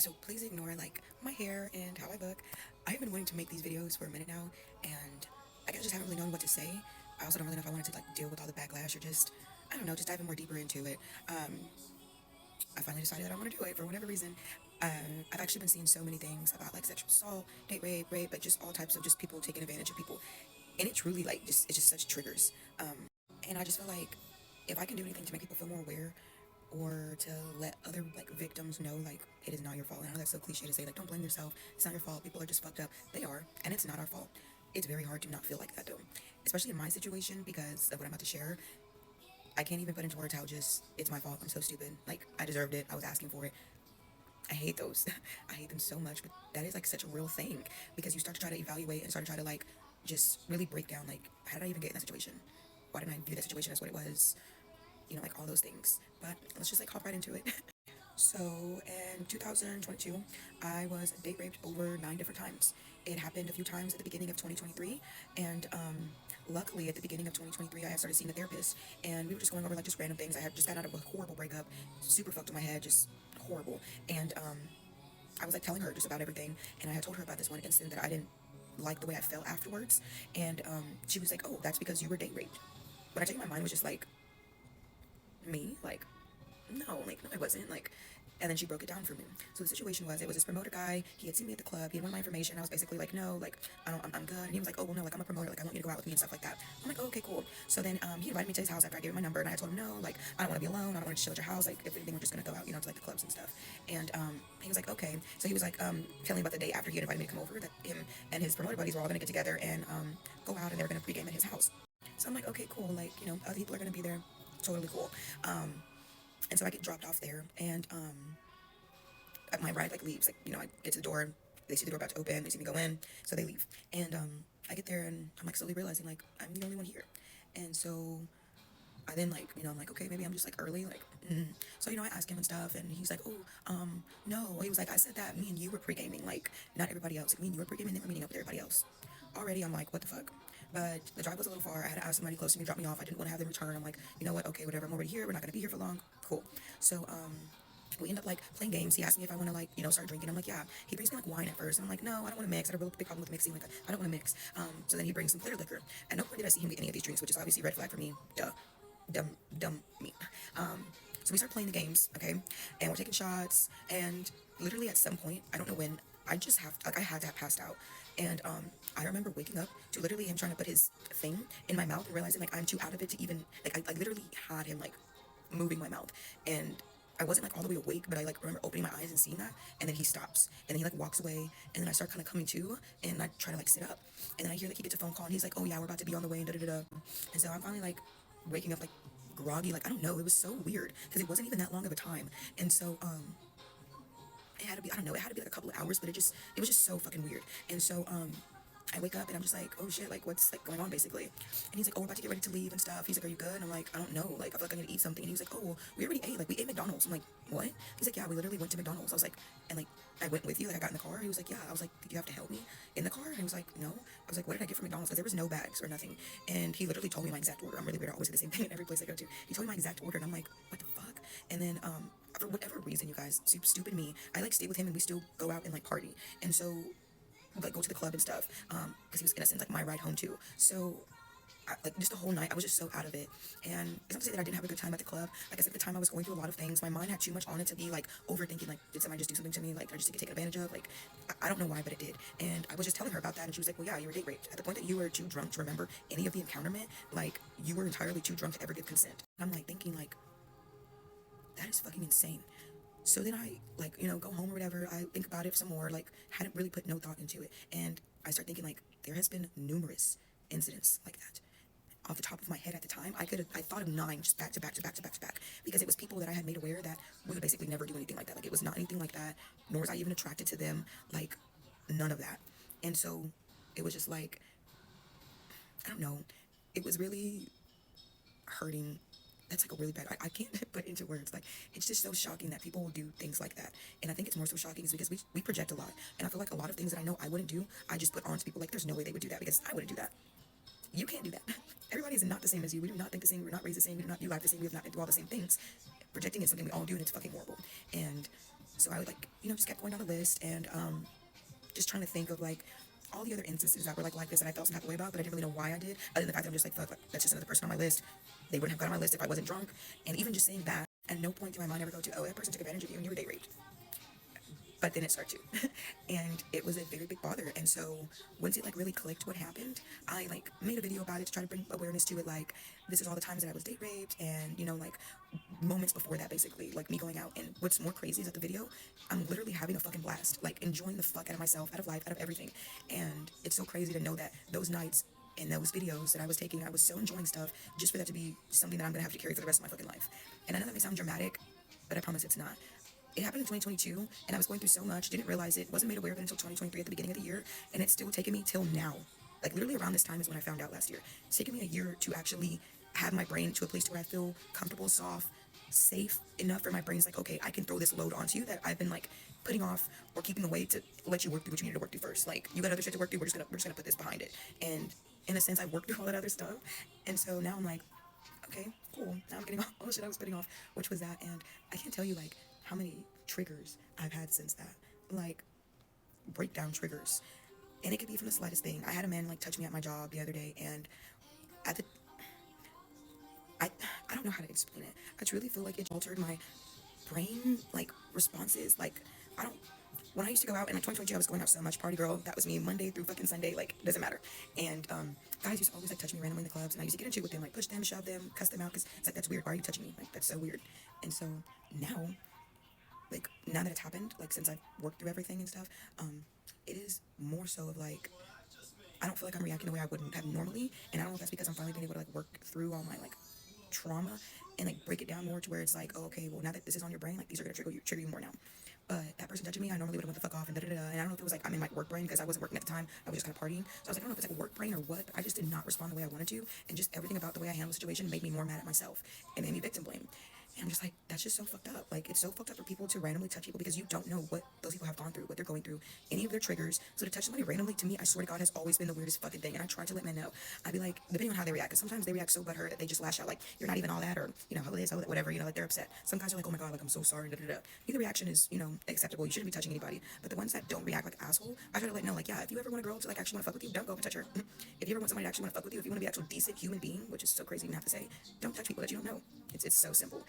so please ignore like my hair and how I look. I've been wanting to make these videos for a minute now, and I guess I just haven't really known what to say. I also don't really know if I wanted to like deal with all the backlash or just, I don't know, just diving more deeper into it. I finally decided that I want to do it for whatever reason. I've actually been seeing so many things about like sexual assault, date rape, but just all types of just people taking advantage of people, and it truly like just it's just such triggers. And I just feel like if I can do anything to make people feel more aware or to let other like victims know like it is not your fault. I know that's so cliche to say, like don't blame yourself, it's not your fault, people are just fucked up. They are, and it's not our fault. It's very hard to not feel like that though, especially in my situation because of what I'm about to share. I can't even put into words how just it's my fault, I'm so stupid, like I deserved it, I was asking for it. I hate those. I hate them so much, but that is like such a real thing because you start to try to evaluate and start to try to like just really break down like how did I even get in that situation, why didn't I view that situation as what it was, like all those things. But let's just like hop right into it. So in 2022, I was date raped over 9 different times. It happened a few times at the beginning of 2023, and luckily at the beginning of 2023, I had started seeing a therapist, and we were just going over like just random things. I had just got out of a horrible breakup, super fucked in my head, just horrible, and I was like telling her just about everything, and I had told her about this one incident that I didn't like the way I felt afterwards, and she was like, "Oh, that's because you were date raped." But I tell you, my mind was just like, "Me? Like, no, like, no, I wasn't." Like, and then she broke it down for me. So the situation was, it was this promoter guy. He had seen me at the club. He had wanted my information. I was basically like, no, like, I'm good. And he was like, oh, well, no, like, I'm a promoter. Like, I want you to go out with me and stuff like that. I'm like, oh, okay, cool. So then he invited me to his house after I gave him my number. And I told him, no, like, I don't want to be alone. I don't want to chill at your house. Like, if anything, we're just going to go out, to like the clubs and stuff. And he was like, okay. So he was like, telling me about the day after he had invited me to come over that him and his promoter buddies were all going to get together and go out and they were going to pregame at his house. So I'm like, okay, cool. Like, other people are going to be there. Totally cool. And so I get dropped off there, and my ride like leaves. Like, I get to the door, they see the door about to open, they see me go in, so they leave. And I get there, and I'm like slowly realizing like I'm the only one here. And so I then like, I'm like, okay, maybe I'm just like early, like. So I ask him and stuff, and he's like, oh, no. He was like, I said that me and you were pre-gaming, like not everybody else. Like me and you were pre-gaming, they were meeting up with everybody else. Already, I'm like, what the fuck? But the drive was a little far. I had to ask somebody close to me to drop me off. I didn't want to have them return. I'm like, you know what? Okay, whatever. I'm already here. We're not gonna be here for long. Cool. So we end up like playing games. He asked me if I want to like start drinking. I'm like, yeah. He brings me like wine at first, and I'm like, no, I don't want to mix. I had a real big problem with mixing. Like I don't want to mix. So then he brings some clear liquor. At no point did I see him get any of these drinks, which is obviously a red flag for me. Duh, dumb me. So we start playing the games, okay, and we're taking shots, and literally at some point, I don't know when, I just have like I had to have passed out, and I remember waking up to literally him trying to put his thing in my mouth and realizing like I'm too out of it to even like I literally had him like moving my mouth, and I wasn't like all the way awake, but I like remember opening my eyes and seeing that, and then he stops, and then he like walks away, and then I start kind of coming to, and I try to like sit up, and then I hear like he gets a phone call, and he's like, oh yeah, we're about to be on the way, and da da da, and so I'm finally like waking up like groggy, like I don't know, it was so weird because it wasn't even that long of a time, and so it had to be, I don't know, it had to be like a couple of hours, but it was just so fucking weird. And so I wake up and I'm just like, oh shit, like what's like going on basically? And he's like, oh, we're about to get ready to leave and stuff. He's like, are you good? And I'm like, I don't know, like I feel like I need to eat something. And he was like, oh, well, we already ate, like we ate McDonald's. I'm like, what? He's like, yeah, we literally went to McDonald's. I was like, and like I went with you, like I got in the car. He was like, yeah. I was like, did you have to help me in the car? And he was like, no. I was like, what did I get from McDonald's? Because there was no bags or nothing. And he literally told me my exact order. I'm really weird, I always say the same thing in every place I go to. He told me my exact order, and I'm like, what the fuck? And then for whatever reason, you guys, stupid me, I like stay with him and we still go out and like party. And so like go to the club and stuff, because he was in a sense like my ride home too. So like just the whole night I was just so out of it, and it's not to say that I didn't have a good time at the club. Like I said, at the time I was going through a lot of things. My mind had too much on it to be like overthinking, like did somebody just do something to me, like did I just get taken advantage of, like I don't know why, but it did. And I was just telling her about that, and she was like, well yeah, you were date raped. At the point that you were too drunk to remember any of the encounterment, like you were entirely too drunk to ever give consent. And I'm like thinking like, that is fucking insane. So then I like, go home or whatever. I think about it some more, like hadn't really put no thought into it. And I start thinking like there has been numerous incidents like that. Off the top of my head at the time, I thought of 9 just back to back to back to back to back, because it was people that I had made aware that we would basically never do anything like that. Like it was not anything like that, nor was I even attracted to them, like none of that. And so it was just like, I don't know, it was really hurting. That's like a really bad, I can't put into words, like it's just so shocking that people will do things like that. And I think it's more so shocking is because we project a lot, and I feel like a lot of things that I know I wouldn't do, I just put on to people like there's no way they would do that because I wouldn't do that. You can't do that. Everybody is not the same as you. We do not think the same, we're not raised the same, we do not view life the same, we have not been through all the same things. Projecting is something we all do, and it's fucking horrible. And So I would like, just kept going down the list and just trying to think of like all the other instances that were like this that I felt some type of way about, but I didn't really know why I did, other than the fact that I'm just like, fuck, like, that's just another person on my list. They wouldn't have got on my list if I wasn't drunk. And even just saying that, at no point did my mind ever go to, oh, that person took advantage of you and you were date raped. But then it started to, and it was a very big bother. And so once it like really clicked what happened, I like made a video about it to try to bring awareness to it. Like, this is all the times that I was date raped, and like moments before that, basically, like me going out. And what's more crazy is that the video, I'm literally having a fucking blast, like enjoying the fuck out of myself, out of life, out of everything. And it's so crazy to know that those nights in those videos that I was taking, I was so enjoying stuff, just for that to be something that I'm gonna have to carry for the rest of my fucking life. And I know that may sound dramatic, but I promise it's not. It happened in 2022, and I was going through so much, didn't realize it, wasn't made aware of it until 2023 at the beginning of the year, and it's still taken me till now. Like, literally around this time is when I found out last year. It's taken me a year to actually have my brain to a place where I feel comfortable, soft, safe enough for my brain's like, okay, I can throw this load onto you that I've been like putting off or keeping away to let you work through what you need to work through first. Like, you got other shit to work through, we're just gonna put this behind it. And in a sense, I worked through all that other stuff, and so now I'm like, okay, cool. Now I'm getting all the shit I was putting off, which was that. And I can't tell you like how many triggers I've had since that. Like, breakdown triggers. And it could be from the slightest thing. I had a man like touch me at my job the other day, and at the I I don't know how to explain it. I truly feel like it altered my brain like responses. Like, I don't when I used to go out in like 2022, I was going out so much, party girl. That was me, Monday through fucking Sunday. Like, doesn't matter. And guys used to always like touch me randomly in the clubs, and I used to get into it with them, like push them, shove them, cuss them out, because it's like, that's weird. Why are you touching me? Like, that's so weird. And so now, like, now that it's happened, like since I've worked through everything and stuff, it is more so of like, I don't feel like I'm reacting the way I wouldn't have normally, and I don't know if that's because I'm finally being able to like work through all my like trauma and like break it down more to where it's like, oh, okay, well, now that this is on your brain, like these are gonna trigger you more now. But that person touching me, I normally would have went the fuck off and da da da. And I don't know if it was like I'm in my work brain because I wasn't working at the time. I was just kind of partying. So I was like, I don't know if it's like a work brain or what. But I just did not respond the way I wanted to, and just everything about the way I handled the situation made me more mad at myself and made me victim blame. And I'm just like, that's just so fucked up. Like, it's so fucked up for people to randomly touch people because you don't know what those people have gone through, what they're going through, any of their triggers. So to touch somebody randomly, to me, I swear to God, has always been the weirdest fucking thing. And I try to let men know. I'd be like, depending on how they react, because sometimes they react so butthurt that they just lash out, like, you're not even all that, or, how it is, whatever, like they're upset. Some guys are like, oh my God, like, I'm so sorry, da da da. Neither reaction is, acceptable. You shouldn't be touching anybody. But the ones that don't react like asshole, I try to let know, like, yeah, if you ever want a girl to like actually want to fuck with you, don't go up and touch her. If you ever want somebody to actually want to fuck with you, if you want to be an actual decent human being, which is so crazy to have to say, don't touch people that you don't know. It's so simple.